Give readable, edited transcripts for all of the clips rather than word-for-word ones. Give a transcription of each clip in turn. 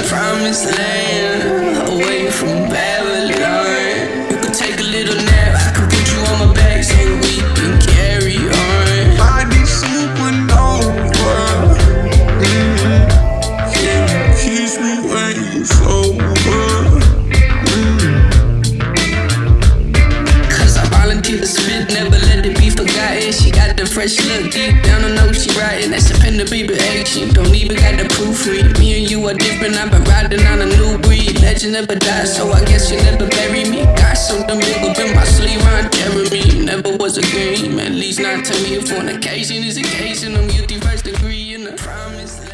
the promised land, away from Babylon. You could take a little nap, I could put you on my back so we can carry on. Body supernova, yeah, kiss me when you sober. Cause I volunteer to spit, never let it be forgotten. She got the fresh look, deep down I know she riding. That's a pen to paper action, don't even got the proofread. Me and you are different, I've been riding on a new breed. Legend never dies, so I guess you never bury me. Got something big up in my sleeve, Ron Jeremy. Never was a game, at least not to me. If fornication is a case and I'm guilty first degree in the promised land.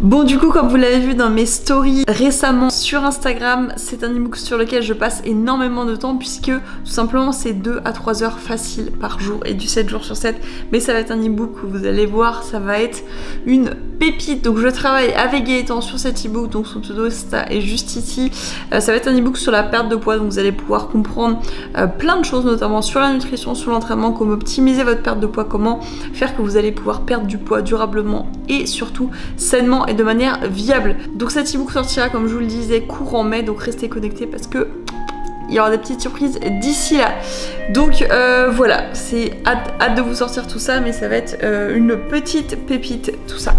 Bon, du coup, comme vous l'avez vu dans mes stories récemment sur Instagram, c'est un e-book sur lequel je passe énormément de temps puisque tout simplement c'est 2 à 3 heures faciles par jour et du 7 jours sur 7. Mais ça va être un e-book où vous allez voir, ça va être une pépite. Donc je travaille avec Gaëtan sur cet e-book, donc son to-do est juste ici. Ça va être un e-book sur la perte de poids, donc vous allez pouvoir comprendre plein de choses, notamment sur la nutrition, sur l'entraînement, comment optimiser votre perte de poids, comment faire que vous allez pouvoir perdre du poids durablement et surtout sainement et de manière viable. Donc cet e-book sortira, comme je vous le disais, courant mai, donc restez connectés parce que il y aura des petites surprises d'ici là. Donc voilà, c'est hâte de vous sortir tout ça, mais ça va être une petite pépite tout ça.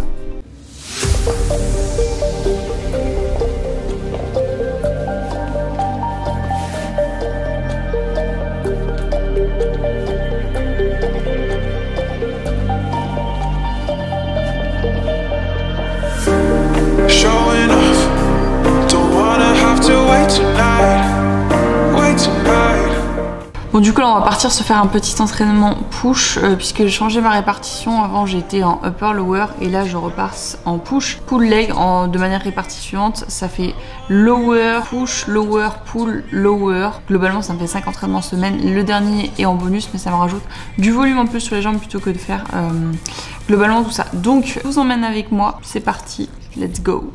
Bon, du coup là on va partir se faire un petit entraînement push puisque j'ai changé ma répartition. Avant j'étais en upper lower et là je repasse en push pull leg de manière répartie suivante. Ça fait lower push lower pull lower. Globalement ça me fait 5 entraînements semaine. Le dernier est en bonus mais ça me rajoute du volume en plus sur les jambes plutôt que de faire globalement tout ça. Donc je vous emmène avec moi, c'est parti, let's go.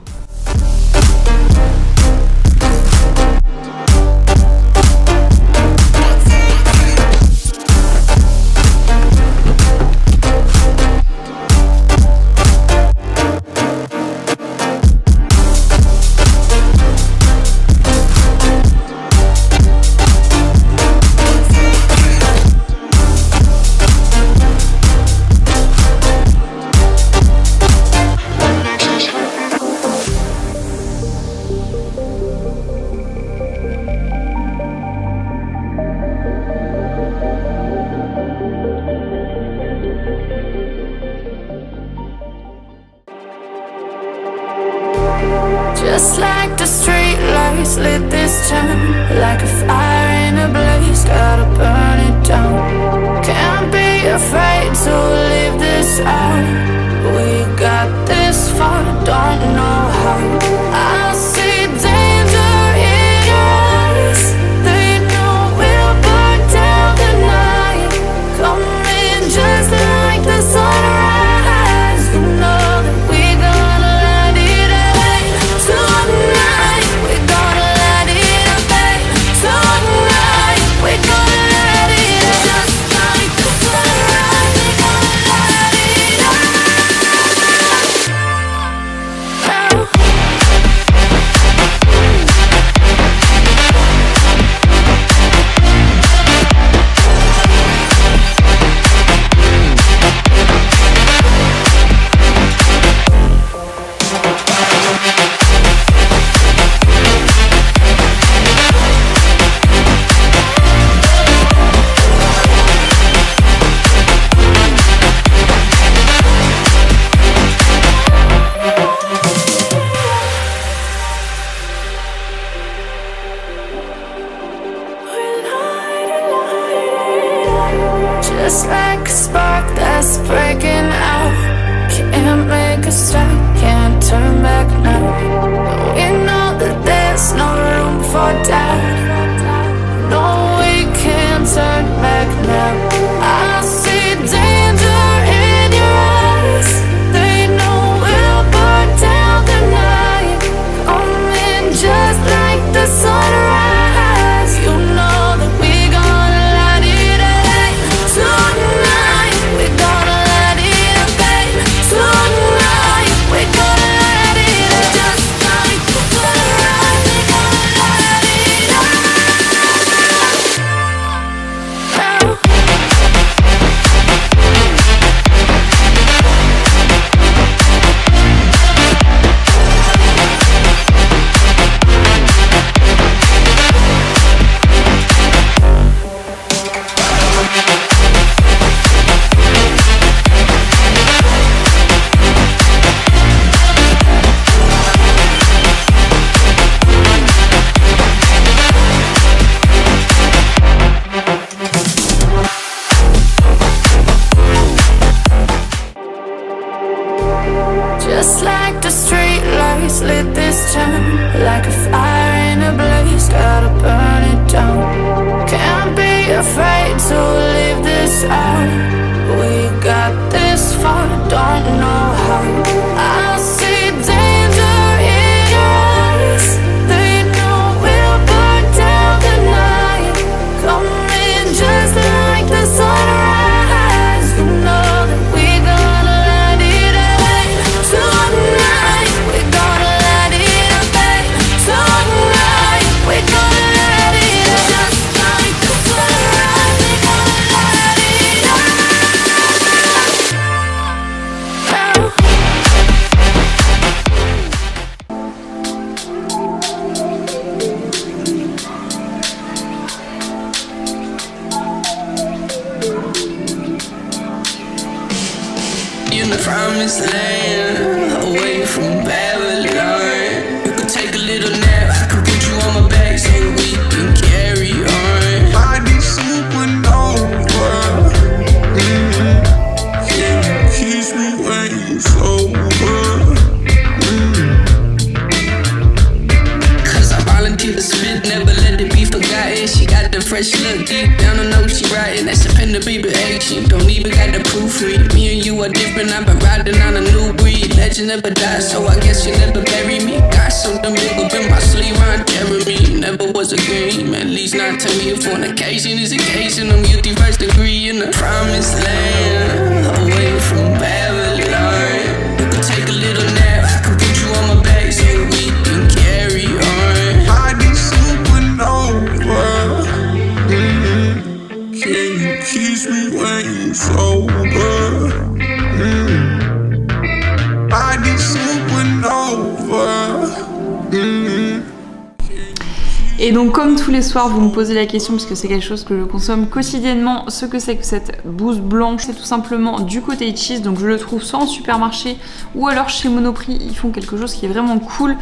Just like the street lights lit this town, like a fire in a blaze, gotta burn it down. Can't be afraid to leave this out. We got this far, don't know how. I see danger in your eyes. They know we'll burn down the night. Coming just like the sunrise. You know that we're gonna light it up tonight. We're gonna light it up tonight. We're gonna light it up just like the sunrise. We're gonna light it up now. Just like a spark that's breaking out. Can't make a stop, can't turn back now. We know that there's no room for doubt. No, we can't turn back now. I see danger in your eyes. They know we'll burn down the night. Coming just like the sunrise. You know that we're gonna light it up tonight. We're gonna light it up tonight. We're gonna light it up just like promised land, away from Babylon. You could take a little nap, I can put you on my back so we can carry on. Body supernova, yeah, keeps me when you sober. Cause I volunteer to spit, never let it be forgotten. She got the fresh look, deep down I know she riding. That's a pen to be action, don't even got the proofread. Me and you are different, I've been riding on a new breed. Legend never dies, so I guess you never bury me. Got something big up in my sleeve, Ron Jeremy. Never was a game, at least not to me. If fornication is occasion, I'm guilty first degree in the promised land, away from Babylon. You could take a little nap, I can put you on my back so we can carry on. Body supernova, can you kiss me when you sober? Body supernova. Et donc comme tous les soirs vous me posez la question parce que c'est quelque chose que je consomme quotidiennement, ce que c'est que cette bouse blanche, c'est tout simplement du cottage cheese. Donc je le trouve soit en supermarché ou alors chez Monoprix, ils font quelque chose qui est vraiment cool.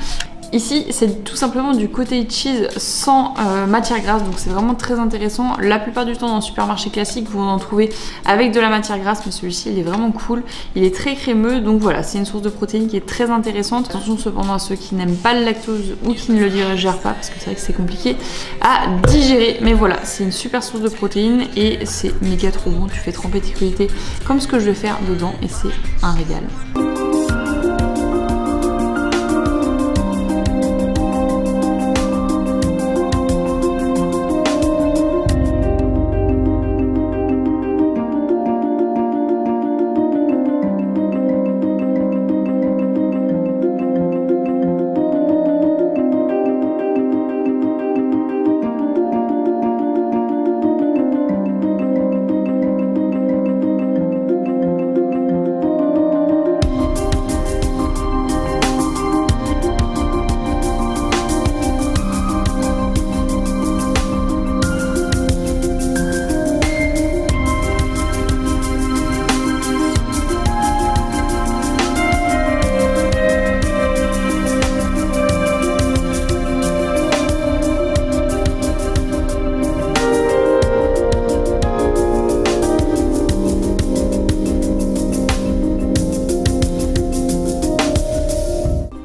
Ici, c'est tout simplement du cottage cheese sans matière grasse, donc c'est vraiment très intéressant. La plupart du temps, dans le supermarché classique, vous en trouvez avec de la matière grasse, mais celui-ci, il est vraiment cool. Il est très crémeux, donc voilà, c'est une source de protéines qui est très intéressante. Attention cependant à ceux qui n'aiment pas le lactose ou qui ne le digèrent pas, parce que c'est vrai que c'est compliqué à digérer. Mais voilà, c'est une super source de protéines et c'est méga trop bon. Tu fais tremper tes crudités comme ce que je vais faire dedans et c'est un régal.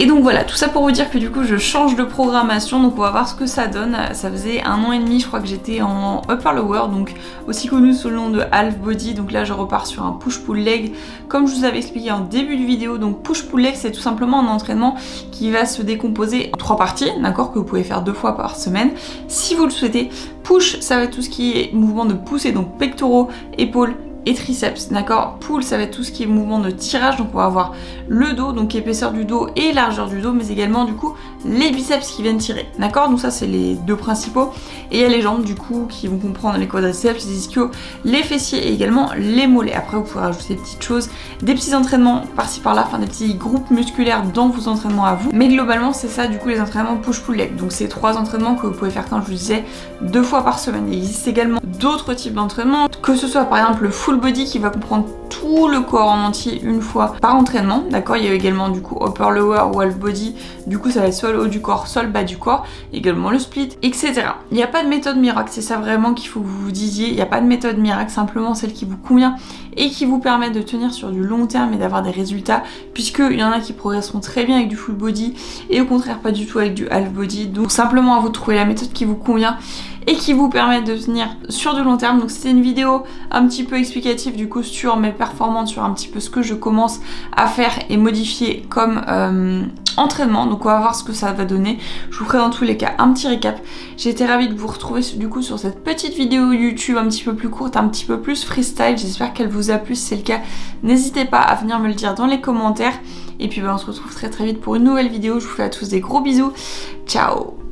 Et donc voilà, tout ça pour vous dire que du coup je change de programmation, donc on va voir ce que ça donne. Ça faisait 1 an et demi je crois que j'étais en upper lower, donc aussi connu sous le nom de half body. Donc là je repars sur un push pull leg comme je vous avais expliqué en début de vidéo. Donc push pull leg c'est tout simplement un entraînement qui va se décomposer en 3 parties, d'accord, que vous pouvez faire 2 fois par semaine si vous le souhaitez. Push ça va être tout ce qui est mouvement de poussée, donc pectoraux, épaules et triceps, d'accord. Pull ça va être tout ce qui est mouvement de tirage, donc on va avoir le dos, donc épaisseur du dos et largeur du dos, mais également du coup les biceps qui viennent tirer, d'accord. Donc ça c'est les 2 principaux, et il y a les jambes du coup qui vont comprendre les quadriceps, les ischios, les fessiers et également les mollets. Après vous pouvez rajouter des petites choses, des petits entraînements par-ci par-là, enfin des petits groupes musculaires dans vos entraînements à vous, mais globalement c'est ça du coup les entraînements push pull leg. Donc c'est 3 entraînements que vous pouvez faire, comme je vous disais, 2 fois par semaine. Il existe également d'autres types d'entraînements, que ce soit par exemple le full body qui va comprendre tout le corps en entier une fois par entraînement, d'accord. Il y a également du coup upper lower ou half body, du coup ça va être soit le haut du corps soit le bas du corps, également le split, etc. Il n'y a pas de méthode miracle, c'est ça vraiment qu'il faut que vous vous disiez. Il n'y a pas de méthode miracle, simplement celle qui vous convient et qui vous permet de tenir sur du long terme et d'avoir des résultats, puisqu'il y en a qui progresseront très bien avec du full body et au contraire pas du tout avec du half body. Donc simplement à vous de trouver la méthode qui vous convient et qui vous permet de tenir sur du long terme. Donc c'était une vidéo un petit peu explicative du coup sur mes performances, sur un petit peu ce que je commence à faire et modifier comme entraînement. Donc on va voir ce que ça va donner. Je vous ferai dans tous les cas un petit récap. J'ai été ravie de vous retrouver du coup sur cette petite vidéo YouTube un petit peu plus courte, un petit peu plus freestyle. J'espère qu'elle vous a plu. Si c'est le cas, n'hésitez pas à venir me le dire dans les commentaires. Et puis on se retrouve très vite pour une nouvelle vidéo. Je vous fais à tous des gros bisous. Ciao.